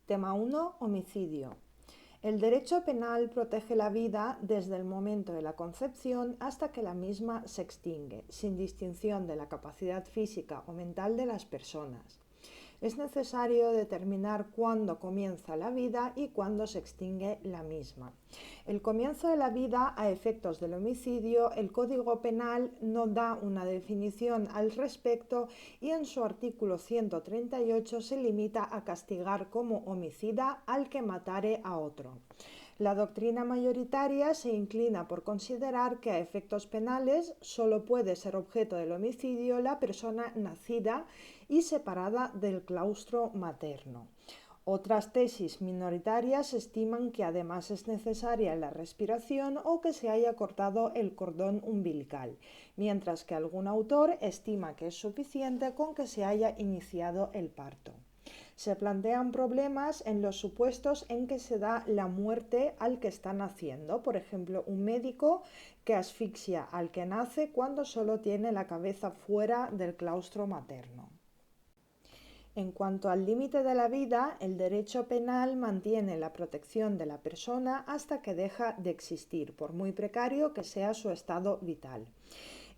Tema 1. Homicidio. El derecho penal protege la vida desde el momento de la concepción hasta que la misma se extingue, sin distinción de la capacidad física o mental de las personas. Es necesario determinar cuándo comienza la vida y cuándo se extingue la misma. El comienzo de la vida a efectos del homicidio, el Código Penal no da una definición al respecto y en su artículo 138 se limita a castigar como homicida al que matare a otro. La doctrina mayoritaria se inclina por considerar que a efectos penales solo puede ser objeto del homicidio la persona nacida y separada del claustro materno. Otras tesis minoritarias estiman que además es necesaria la respiración o que se haya cortado el cordón umbilical, mientras que algún autor estima que es suficiente con que se haya iniciado el parto. Se plantean problemas en los supuestos en que se da la muerte al que está naciendo, por ejemplo, un médico que asfixia al que nace cuando solo tiene la cabeza fuera del claustro materno. En cuanto al límite de la vida, el derecho penal mantiene la protección de la persona hasta que deja de existir, por muy precario que sea su estado vital.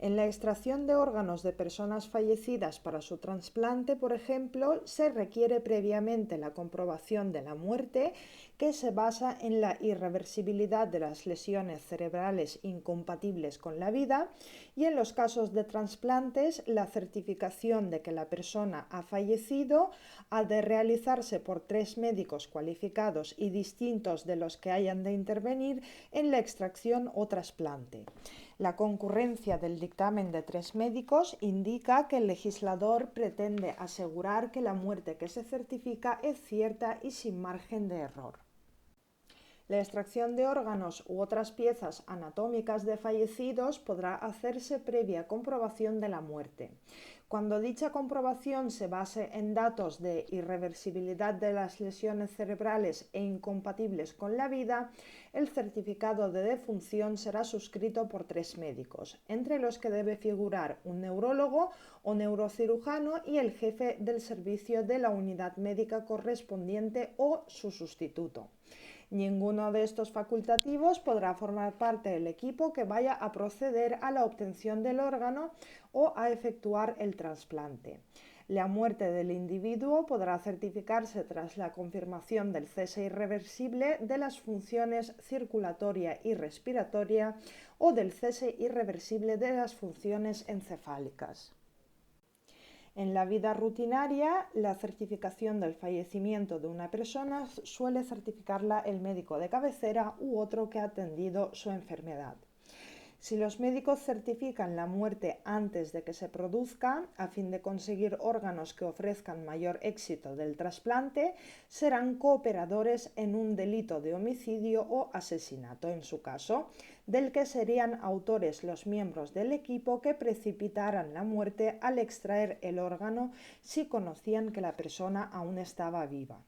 En la extracción de órganos de personas fallecidas para su trasplante, por ejemplo, se requiere previamente la comprobación de la muerte, que se basa en la irreversibilidad de las lesiones cerebrales incompatibles con la vida, y en los casos de trasplantes, la certificación de que la persona ha fallecido ha de realizarse por 3 médicos cualificados y distintos de los que hayan de intervenir en la extracción o trasplante. La concurrencia del dictamen de 3 médicos indica que el legislador pretende asegurar que la muerte que se certifica es cierta y sin margen de error. La extracción de órganos u otras piezas anatómicas de fallecidos podrá hacerse previa comprobación de la muerte. Cuando dicha comprobación se base en datos de irreversibilidad de las lesiones cerebrales e incompatibles con la vida, el certificado de defunción será suscrito por 3 médicos, entre los que debe figurar un neurólogo o neurocirujano y el jefe del servicio de la unidad médica correspondiente o su sustituto. Ninguno de estos facultativos podrá formar parte del equipo que vaya a proceder a la obtención del órgano o a efectuar el trasplante. La muerte del individuo podrá certificarse tras la confirmación del cese irreversible de las funciones circulatoria y respiratoria o del cese irreversible de las funciones encefálicas. En la vida rutinaria, la certificación del fallecimiento de una persona suele certificarla el médico de cabecera u otro que ha atendido su enfermedad. Si los médicos certifican la muerte antes de que se produzca, a fin de conseguir órganos que ofrezcan mayor éxito del trasplante, serán cooperadores en un delito de homicidio o asesinato, en su caso, del que serían autores los miembros del equipo que precipitaran la muerte al extraer el órgano si conocían que la persona aún estaba viva.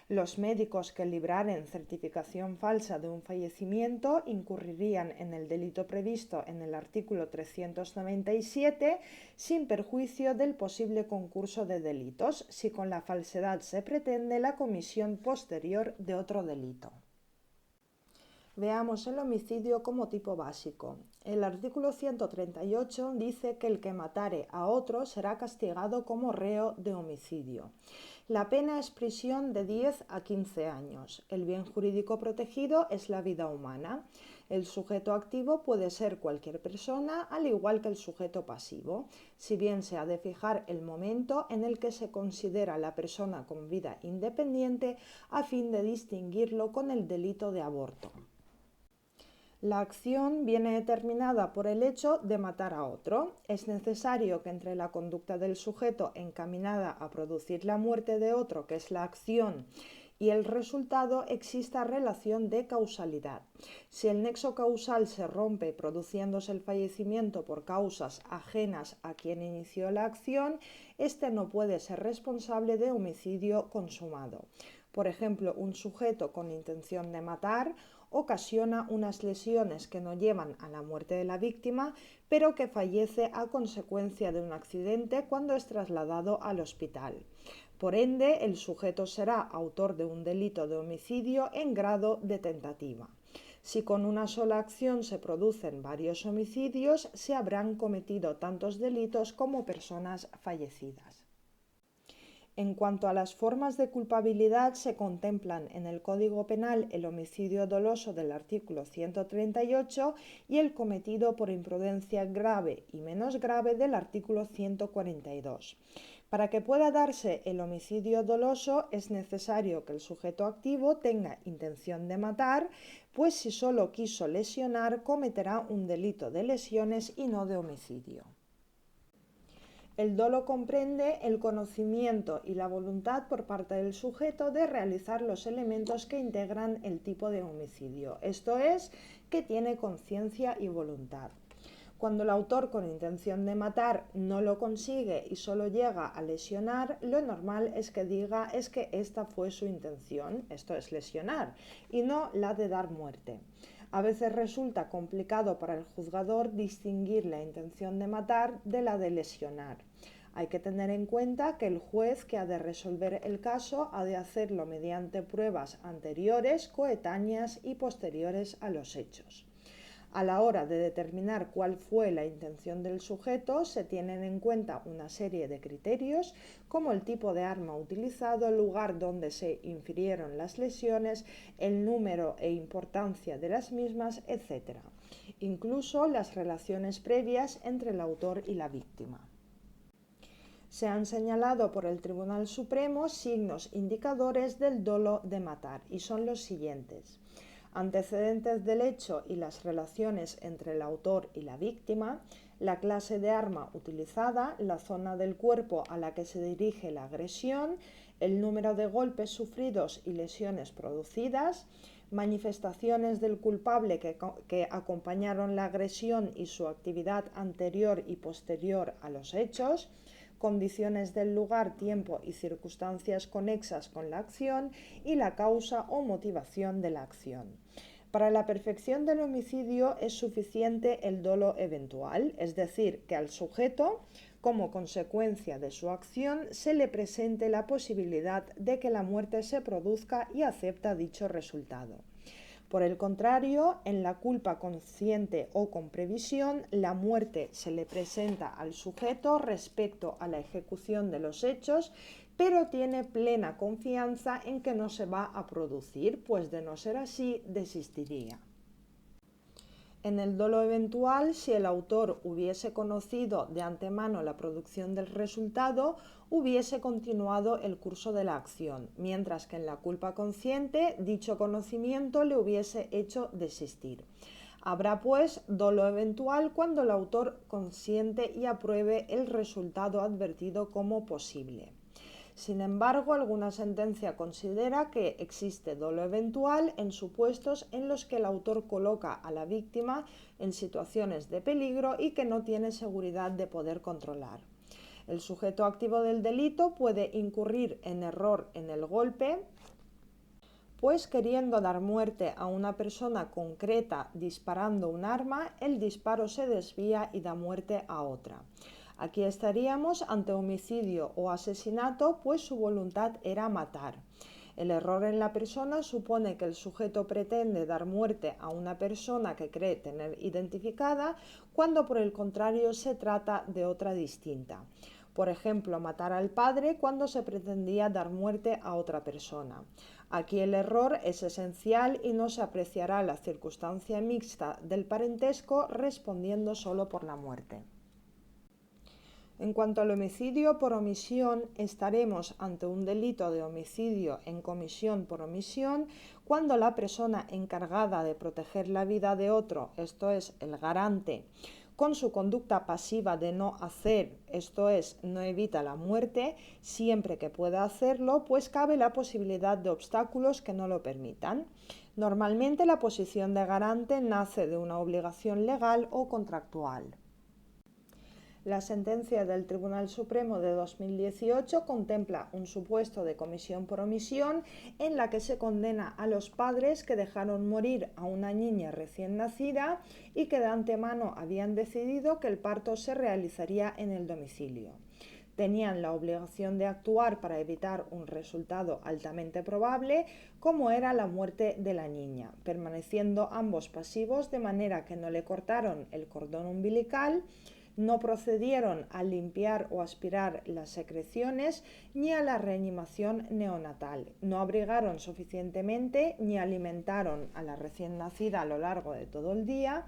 Los médicos que libraren certificación falsa de un fallecimiento incurrirían en el delito previsto en el artículo 397 sin perjuicio del posible concurso de delitos, si con la falsedad se pretende la comisión posterior de otro delito. Veamos el homicidio como tipo básico. El artículo 138 dice que el que matare a otro será castigado como reo de homicidio. La pena es prisión de 10 a 15 años. El bien jurídico protegido es la vida humana. El sujeto activo puede ser cualquier persona, al igual que el sujeto pasivo, si bien se ha de fijar el momento en el que se considera la persona con vida independiente a fin de distinguirlo con el delito de aborto. La acción viene determinada por el hecho de matar a otro. Es necesario que entre la conducta del sujeto encaminada a producir la muerte de otro, que es la acción, y el resultado exista relación de causalidad. Si el nexo causal se rompe produciéndose el fallecimiento por causas ajenas a quien inició la acción, éste no puede ser responsable de homicidio consumado. Por ejemplo, un sujeto con intención de matar ocasiona unas lesiones que no llevan a la muerte de la víctima, pero que fallece a consecuencia de un accidente cuando es trasladado al hospital. Por ende, el sujeto será autor de un delito de homicidio en grado de tentativa. Si con una sola acción se producen varios homicidios, se habrán cometido tantos delitos como personas fallecidas. En cuanto a las formas de culpabilidad, se contemplan en el Código Penal el homicidio doloso del artículo 138 y el cometido por imprudencia grave y menos grave del artículo 142. Para que pueda darse el homicidio doloso es necesario que el sujeto activo tenga intención de matar, pues si solo quiso lesionar cometerá un delito de lesiones y no de homicidio. El dolo comprende el conocimiento y la voluntad por parte del sujeto de realizar los elementos que integran el tipo de homicidio, esto es, que tiene conciencia y voluntad. Cuando el autor con intención de matar no lo consigue y solo llega a lesionar, lo normal es que diga es que esta fue su intención, esto es lesionar, y no la de dar muerte. A veces resulta complicado para el juzgador distinguir la intención de matar de la de lesionar. Hay que tener en cuenta que el juez que ha de resolver el caso ha de hacerlo mediante pruebas anteriores, coetáneas y posteriores a los hechos. A la hora de determinar cuál fue la intención del sujeto, se tienen en cuenta una serie de criterios como el tipo de arma utilizado, el lugar donde se infirieron las lesiones, el número e importancia de las mismas, etc. Incluso las relaciones previas entre el autor y la víctima. Se han señalado por el Tribunal Supremo signos indicadores del dolo de matar y son los siguientes: antecedentes del hecho y las relaciones entre el autor y la víctima, la clase de arma utilizada, la zona del cuerpo a la que se dirige la agresión, el número de golpes sufridos y lesiones producidas, manifestaciones del culpable que acompañaron la agresión y su actividad anterior y posterior a los hechos, condiciones del lugar, tiempo y circunstancias conexas con la acción y la causa o motivación de la acción. Para la perfección del homicidio es suficiente el dolo eventual, es decir, que al sujeto, como consecuencia de su acción, se le presente la posibilidad de que la muerte se produzca y acepta dicho resultado. Por el contrario, en la culpa consciente o con previsión, la muerte se le presenta al sujeto respecto a la ejecución de los hechos, pero tiene plena confianza en que no se va a producir, pues de no ser así, desistiría. En el dolo eventual, si el autor hubiese conocido de antemano la producción del resultado, hubiese continuado el curso de la acción, mientras que en la culpa consciente, dicho conocimiento le hubiese hecho desistir. Habrá, pues, dolo eventual cuando el autor consiente y apruebe el resultado advertido como posible. Sin embargo, alguna sentencia considera que existe dolo eventual en supuestos en los que el autor coloca a la víctima en situaciones de peligro y que no tiene seguridad de poder controlar. El sujeto activo del delito puede incurrir en error en el golpe, pues queriendo dar muerte a una persona concreta disparando un arma, el disparo se desvía y da muerte a otra. Aquí estaríamos ante homicidio o asesinato, pues su voluntad era matar. El error en la persona supone que el sujeto pretende dar muerte a una persona que cree tener identificada, cuando por el contrario se trata de otra distinta. Por ejemplo, matar al padre cuando se pretendía dar muerte a otra persona. Aquí el error es esencial y no se apreciará la circunstancia mixta del parentesco respondiendo solo por la muerte. En cuanto al homicidio por omisión, estaremos ante un delito de homicidio en comisión por omisión cuando la persona encargada de proteger la vida de otro, esto es, el garante, con su conducta pasiva de no hacer, esto es, no evita la muerte, siempre que pueda hacerlo, pues cabe la posibilidad de obstáculos que no lo permitan. Normalmente la posición de garante nace de una obligación legal o contractual. La sentencia del Tribunal Supremo de 2018 contempla un supuesto de comisión por omisión en la que se condena a los padres que dejaron morir a una niña recién nacida y que de antemano habían decidido que el parto se realizaría en el domicilio. tenían la obligación de actuar para evitar un resultado altamente probable, como era la muerte de la niña, permaneciendo ambos pasivos de manera que no le cortaron el cordón umbilical, no procedieron a limpiar o aspirar las secreciones ni a la reanimación neonatal, no abrigaron suficientemente ni alimentaron a la recién nacida a lo largo de todo el día,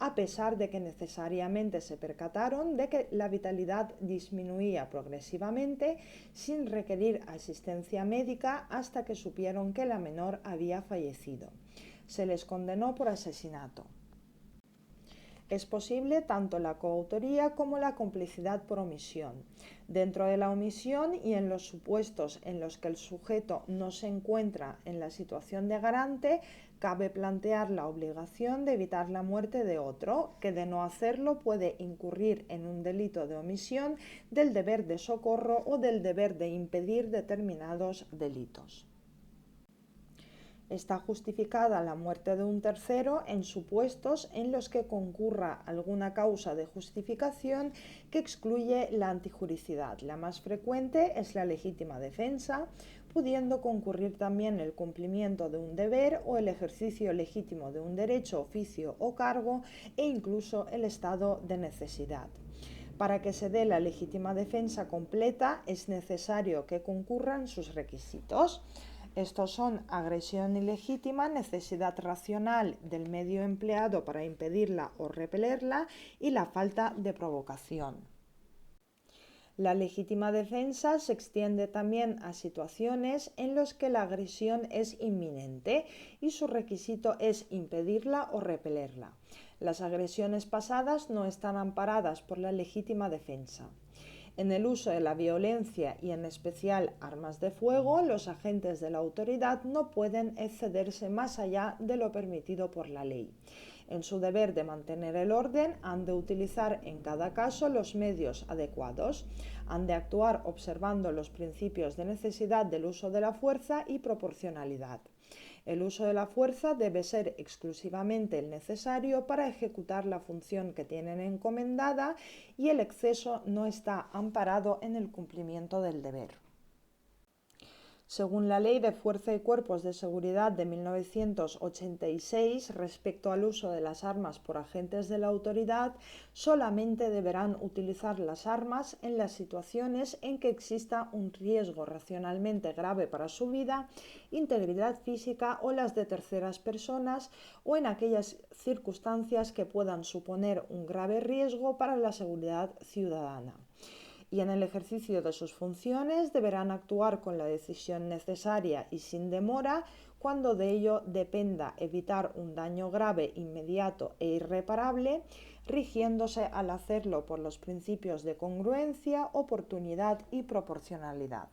a pesar de que necesariamente se percataron de que la vitalidad disminuía progresivamente sin requerir asistencia médica hasta que supieron que la menor había fallecido. Se les condenó por asesinato. Es posible tanto la coautoría como la complicidad por omisión. Dentro de la omisión y en los supuestos en los que el sujeto no se encuentra en la situación de garante, cabe plantear la obligación de evitar la muerte de otro, que de no hacerlo puede incurrir en un delito de omisión del deber de socorro o del deber de impedir determinados delitos. Está justificada la muerte de un tercero en supuestos en los que concurra alguna causa de justificación que excluye la antijuricidad. La más frecuente es la legítima defensa, pudiendo concurrir también el cumplimiento de un deber o el ejercicio legítimo de un derecho, oficio o cargo e incluso el estado de necesidad. Para que se dé la legítima defensa completa es necesario que concurran sus requisitos. Estos son agresión ilegítima, necesidad racional del medio empleado para impedirla o repelerla y la falta de provocación. La legítima defensa se extiende también a situaciones en las que la agresión es inminente y su requisito es impedirla o repelerla. Las agresiones pasadas no están amparadas por la legítima defensa. En el uso de la violencia y en especial armas de fuego, los agentes de la autoridad no pueden excederse más allá de lo permitido por la ley. En su deber de mantener el orden, han de utilizar en cada caso los medios adecuados, han de actuar observando los principios de necesidad del uso de la fuerza y proporcionalidad. El uso de la fuerza debe ser exclusivamente el necesario para ejecutar la función que tienen encomendada y el exceso no está amparado en el cumplimiento del deber. Según la Ley de Fuerza y Cuerpos de Seguridad de 1986, respecto al uso de las armas por agentes de la autoridad, solamente deberán utilizar las armas en las situaciones en que exista un riesgo racionalmente grave para su vida, integridad física o las de terceras personas, o en aquellas circunstancias que puedan suponer un grave riesgo para la seguridad ciudadana. Y en el ejercicio de sus funciones deberán actuar con la decisión necesaria y sin demora cuando de ello dependa evitar un daño grave, inmediato e irreparable, rigiéndose al hacerlo por los principios de congruencia, oportunidad y proporcionalidad.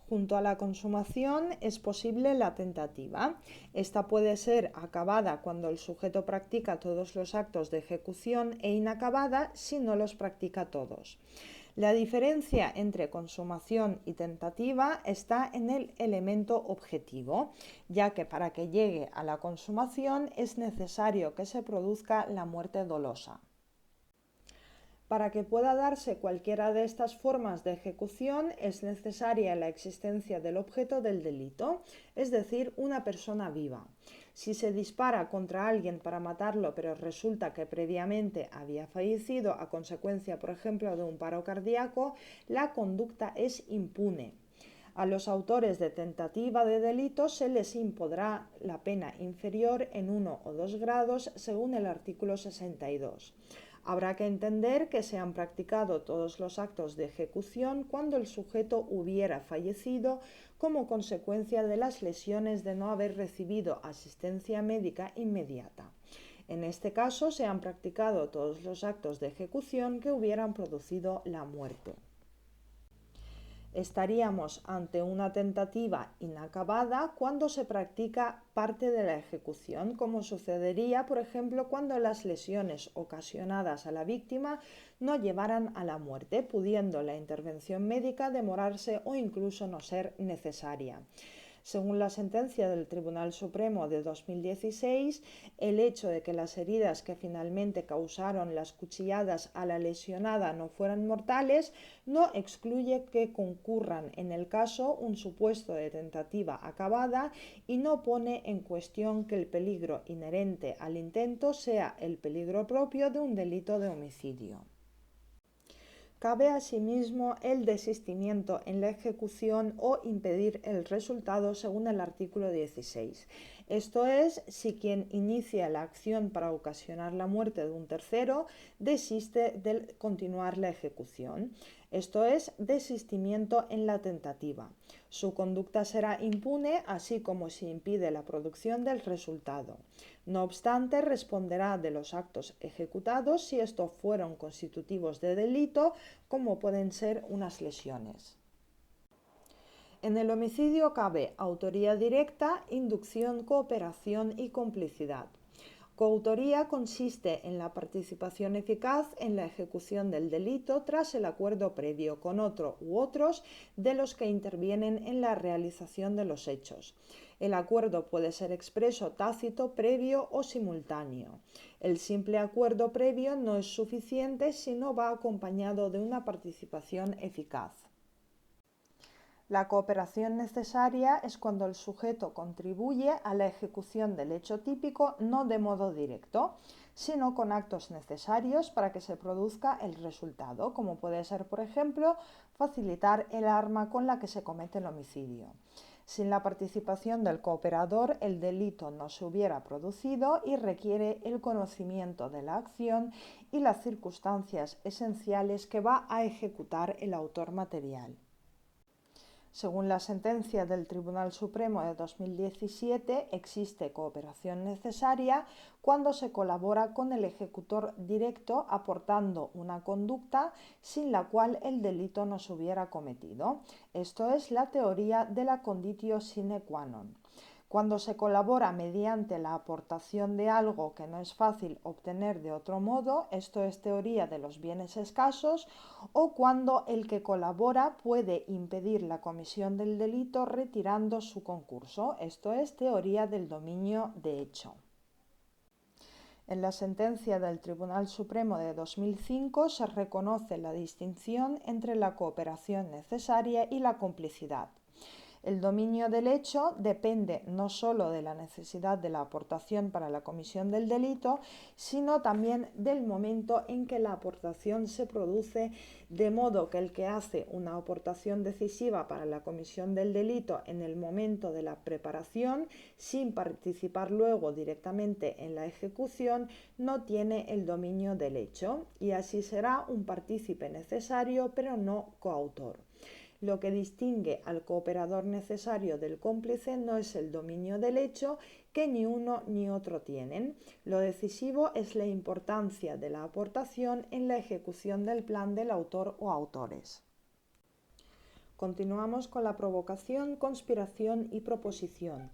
Junto a la consumación es posible la tentativa. Esta puede ser acabada cuando el sujeto practica todos los actos de ejecución e inacabada si no los practica todos. La diferencia entre consumación y tentativa está en el elemento objetivo, ya que para que llegue a la consumación es necesario que se produzca la muerte dolosa. Para que pueda darse cualquiera de estas formas de ejecución es necesaria la existencia del objeto del delito, es decir, una persona viva. Si se dispara contra alguien para matarlo, pero resulta que previamente había fallecido a consecuencia, por ejemplo, de un paro cardíaco, la conducta es impune. A los autores de tentativa de delito se les impondrá la pena inferior en 1 o 2 grados según el artículo 62. Habrá que entender que se han practicado todos los actos de ejecución cuando el sujeto hubiera fallecido como consecuencia de las lesiones de no haber recibido asistencia médica inmediata. En este caso se han practicado todos los actos de ejecución que hubieran producido la muerte. Estaríamos ante una tentativa inacabada cuando se practica parte de la ejecución, como sucedería, por ejemplo, cuando las lesiones ocasionadas a la víctima no llevaran a la muerte, pudiendo la intervención médica demorarse o incluso no ser necesaria. Según la sentencia del Tribunal Supremo de 2016, el hecho de que las heridas que finalmente causaron las cuchilladas a la lesionada no fueran mortales no excluye que concurran en el caso un supuesto de tentativa acabada y no pone en cuestión que el peligro inherente al intento sea el peligro propio de un delito de homicidio. Cabe asimismo el desistimiento en la ejecución o impedir el resultado según el artículo 16. Esto es, si quien inicia la acción para ocasionar la muerte de un tercero desiste de continuar la ejecución. Esto es, desistimiento en la tentativa. Su conducta será impune, así como se impide la producción del resultado. No obstante, responderá de los actos ejecutados si estos fueron constitutivos de delito, como pueden ser unas lesiones. En el homicidio cabe autoría directa, inducción, cooperación y complicidad. Coautoría consiste en la participación eficaz en la ejecución del delito tras el acuerdo previo con otro u otros de los que intervienen en la realización de los hechos. El acuerdo puede ser expreso, tácito, previo o simultáneo. El simple acuerdo previo no es suficiente si no va acompañado de una participación eficaz. La cooperación necesaria es cuando el sujeto contribuye a la ejecución del hecho típico no de modo directo, sino con actos necesarios para que se produzca el resultado, como puede ser, por ejemplo, facilitar el arma con la que se comete el homicidio. Sin la participación del cooperador, el delito no se hubiera producido y requiere el conocimiento de la acción y las circunstancias esenciales que va a ejecutar el autor material. Según la sentencia del Tribunal Supremo de 2017, existe cooperación necesaria cuando se colabora con el ejecutor directo aportando una conducta sin la cual el delito no se hubiera cometido. Esto es la teoría de la conditio sine qua non. Cuando se colabora mediante la aportación de algo que no es fácil obtener de otro modo, esto es teoría de los bienes escasos, o cuando el que colabora puede impedir la comisión del delito retirando su concurso, esto es teoría del dominio de hecho. En la sentencia del Tribunal Supremo de 2005 se reconoce la distinción entre la cooperación necesaria y la complicidad. El dominio del hecho depende no solo de la necesidad de la aportación para la comisión del delito, sino también del momento en que la aportación se produce, de modo que el que hace una aportación decisiva para la comisión del delito en el momento de la preparación, sin participar luego directamente en la ejecución, no tiene el dominio del hecho, y así será un partícipe necesario, pero no coautor. Lo que distingue al cooperador necesario del cómplice no es el dominio del hecho, que ni uno ni otro tienen. Lo decisivo es la importancia de la aportación en la ejecución del plan del autor o autores. Continuamos con la provocación, conspiración y proposición.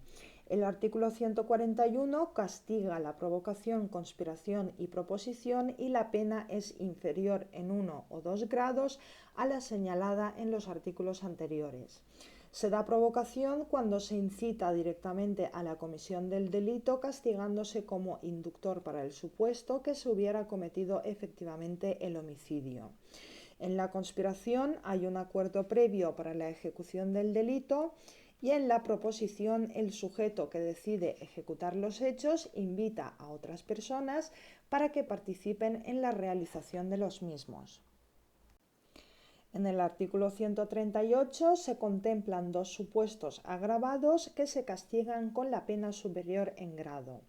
El artículo 141 castiga la provocación, conspiración y proposición y la pena es inferior en 1 o 2 grados a la señalada en los artículos anteriores. Se da provocación cuando se incita directamente a la comisión del delito, castigándose como inductor para el supuesto que se hubiera cometido efectivamente el homicidio. En la conspiración hay un acuerdo previo para la ejecución del delito y en la proposición el sujeto que decide ejecutar los hechos invita a otras personas para que participen en la realización de los mismos. En el artículo 138 se contemplan dos supuestos agravados que se castigan con la pena superior en grado.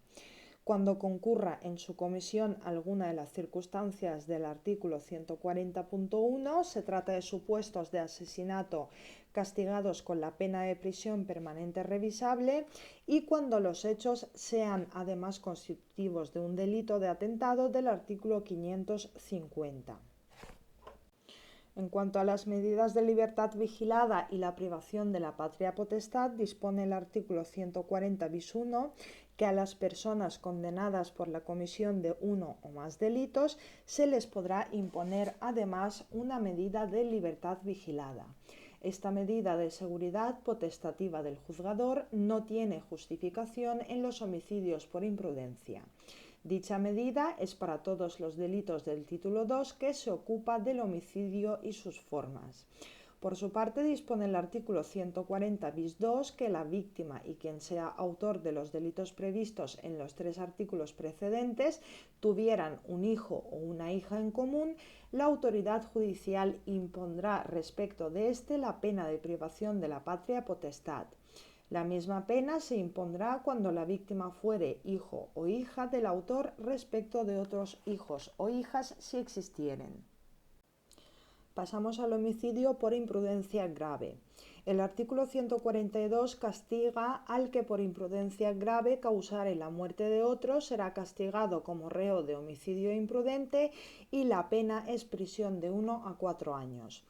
Cuando concurra en su comisión alguna de las circunstancias del artículo 140.1, se trata de supuestos de asesinato castigados con la pena de prisión permanente revisable y cuando los hechos sean además constitutivos de un delito de atentado del artículo 550. En cuanto a las medidas de libertad vigilada y la privación de la patria potestad, dispone el artículo 140 bis 1 que a las personas condenadas por la comisión de uno o más delitos se les podrá imponer además una medida de libertad vigilada. Esta medida de seguridad potestativa del juzgador no tiene justificación en los homicidios por imprudencia. Dicha medida es para todos los delitos del título 2 que se ocupa del homicidio y sus formas. Por su parte, dispone el artículo 140 bis 2 que la víctima y quien sea autor de los delitos previstos en los 3 artículos precedentes tuvieran un hijo o una hija en común, la autoridad judicial impondrá respecto de éste la pena de privación de la patria potestad. La misma pena se impondrá cuando la víctima fuere hijo o hija del autor respecto de otros hijos o hijas si existieren. Pasamos al homicidio por imprudencia grave. El artículo 142 castiga al que por imprudencia grave causare la muerte de otro, será castigado como reo de homicidio imprudente y la pena es prisión de 1 a 4 años.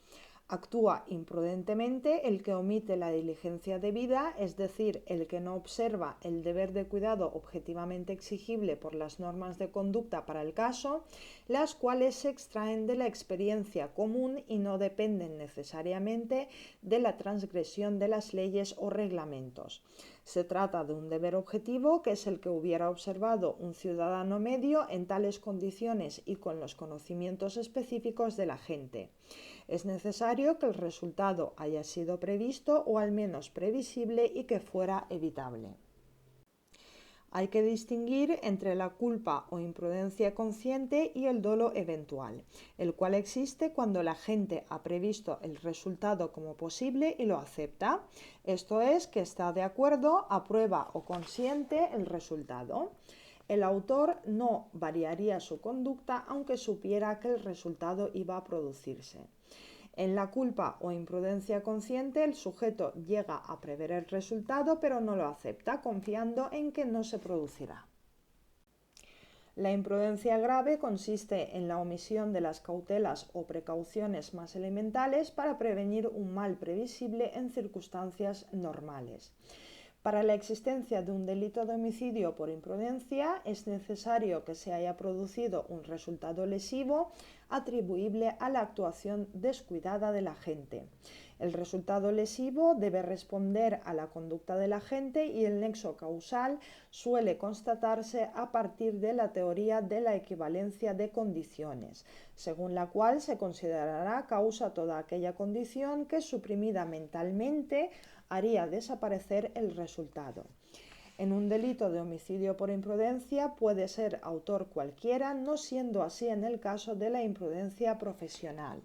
Actúa imprudentemente el que omite la diligencia debida, es decir, el que no observa el deber de cuidado objetivamente exigible por las normas de conducta para el caso, las cuales se extraen de la experiencia común y no dependen necesariamente de la transgresión de las leyes o reglamentos. Se trata de un deber objetivo que es el que hubiera observado un ciudadano medio en tales condiciones y con los conocimientos específicos de la gente. Es necesario que el resultado haya sido previsto o al menos previsible y que fuera evitable. Hay que distinguir entre la culpa o imprudencia consciente y el dolo eventual, el cual existe cuando la gente ha previsto el resultado como posible y lo acepta, esto es, que está de acuerdo, aprueba o consiente el resultado. El autor no variaría su conducta aunque supiera que el resultado iba a producirse. En la culpa o imprudencia consciente, el sujeto llega a prever el resultado, pero no lo acepta, confiando en que no se producirá. La imprudencia grave consiste en la omisión de las cautelas o precauciones más elementales para prevenir un mal previsible en circunstancias normales. Para la existencia de un delito de homicidio por imprudencia es necesario que se haya producido un resultado lesivo atribuible a la actuación descuidada del agente. El resultado lesivo debe responder a la conducta del agente y el nexo causal suele constatarse a partir de la teoría de la equivalencia de condiciones, según la cual se considerará causa toda aquella condición que, suprimida mentalmente, haría desaparecer el resultado. En un delito de homicidio por imprudencia puede ser autor cualquiera, no siendo así en el caso de la imprudencia profesional.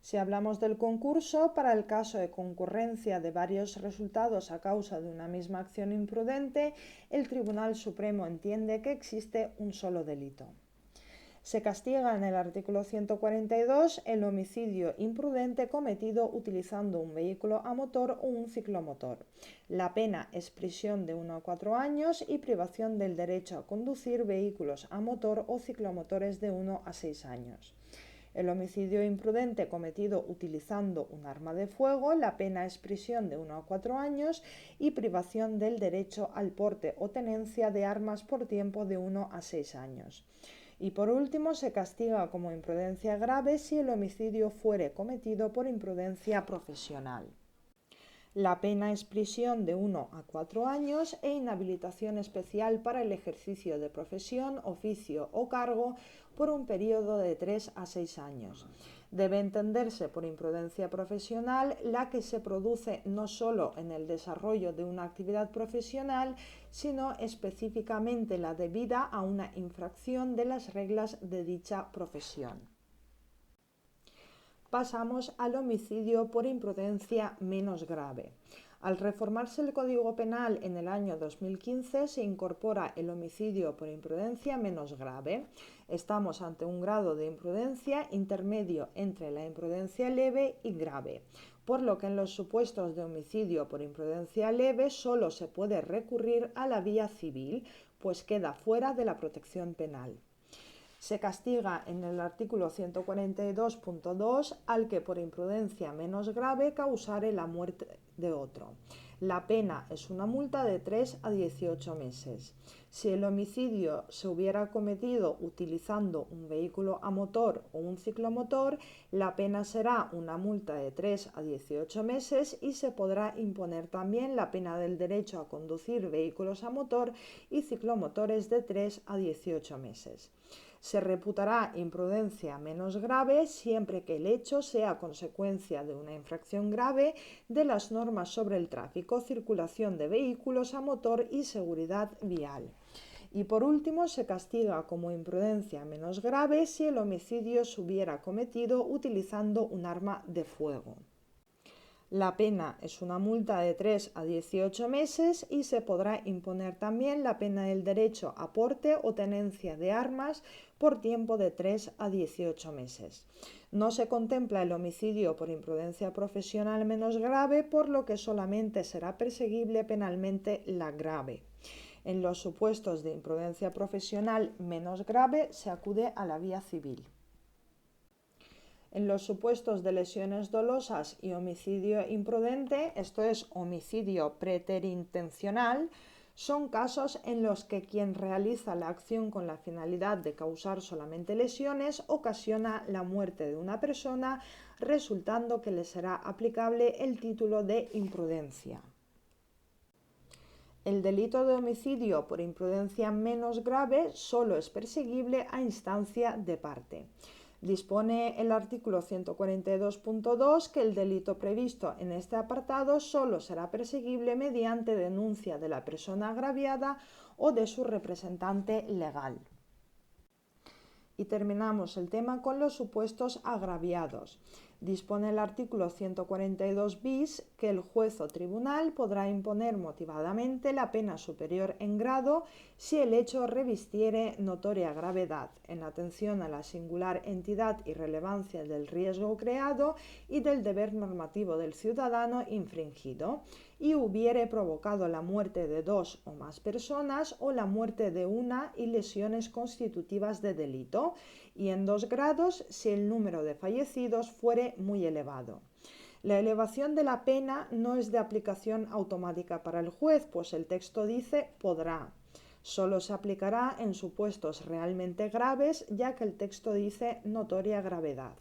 Si hablamos del concurso, para el caso de concurrencia de varios resultados a causa de una misma acción imprudente, el Tribunal Supremo entiende que existe un solo delito. Se castiga en el artículo 142 el homicidio imprudente cometido utilizando un vehículo a motor o un ciclomotor. La pena es prisión de 1 a 4 años y privación del derecho a conducir vehículos a motor o ciclomotores de 1 a 6 años. El homicidio imprudente cometido utilizando un arma de fuego, la pena es prisión de 1 a 4 años y privación del derecho al porte o tenencia de armas por tiempo de 1 a 6 años. Y por último, se castiga como imprudencia grave si el homicidio fuere cometido por imprudencia profesional. La pena es prisión de 1 a 4 años e inhabilitación especial para el ejercicio de profesión, oficio o cargo por un periodo de 3 a 6 años. Debe entenderse por imprudencia profesional la que se produce no solo en el desarrollo de una actividad profesional, sino específicamente la debida a una infracción de las reglas de dicha profesión. Pasamos al homicidio por imprudencia menos grave. Al reformarse el Código Penal en el año 2015 se incorpora el homicidio por imprudencia menos grave. Estamos ante un grado de imprudencia intermedio entre la imprudencia leve y grave, por lo que en los supuestos de homicidio por imprudencia leve solo se puede recurrir a la vía civil, pues queda fuera de la protección penal. Se castiga en el artículo 142.2 al que por imprudencia menos grave causare la muerte de otro. La pena es una multa de 3 a 18 meses. Si el homicidio se hubiera cometido utilizando un vehículo a motor o un ciclomotor, la pena será una multa de 3 a 18 meses y se podrá imponer también la pena del derecho a conducir vehículos a motor y ciclomotores de 3 a 18 meses. Se reputará imprudencia menos grave siempre que el hecho sea consecuencia de una infracción grave de las normas sobre el tráfico, circulación de vehículos a motor y seguridad vial. Y por último, se castiga como imprudencia menos grave si el homicidio se hubiera cometido utilizando un arma de fuego. La pena es una multa de 3 a 18 meses y se podrá imponer también la pena del derecho a porte o tenencia de armas por tiempo de 3 a 18 meses. No se contempla el homicidio por imprudencia profesional menos grave, por lo que solamente será perseguible penalmente la grave. En los supuestos de imprudencia profesional menos grave se acude a la vía civil. En los supuestos de lesiones dolosas y homicidio imprudente, esto es homicidio preterintencional, son casos en los que quien realiza la acción con la finalidad de causar solamente lesiones ocasiona la muerte de una persona, resultando que le será aplicable el título de imprudencia. El delito de homicidio por imprudencia menos grave solo es perseguible a instancia de parte. Dispone el artículo 142.2 que el delito previsto en este apartado solo será perseguible mediante denuncia de la persona agraviada o de su representante legal. Y terminamos el tema con los supuestos agraviados. Dispone el artículo 142 bis que el juez o tribunal podrá imponer motivadamente la pena superior en grado si el hecho revistiere notoria gravedad, en atención a la singular entidad y relevancia del riesgo creado y del deber normativo del ciudadano infringido, y hubiere provocado la muerte de 2 o más personas o la muerte de una y lesiones constitutivas de delito, y en 2 grados si el número de fallecidos fuere muy elevado. La elevación de la pena no es de aplicación automática para el juez, pues el texto dice podrá. Solo se aplicará en supuestos realmente graves, ya que el texto dice notoria gravedad.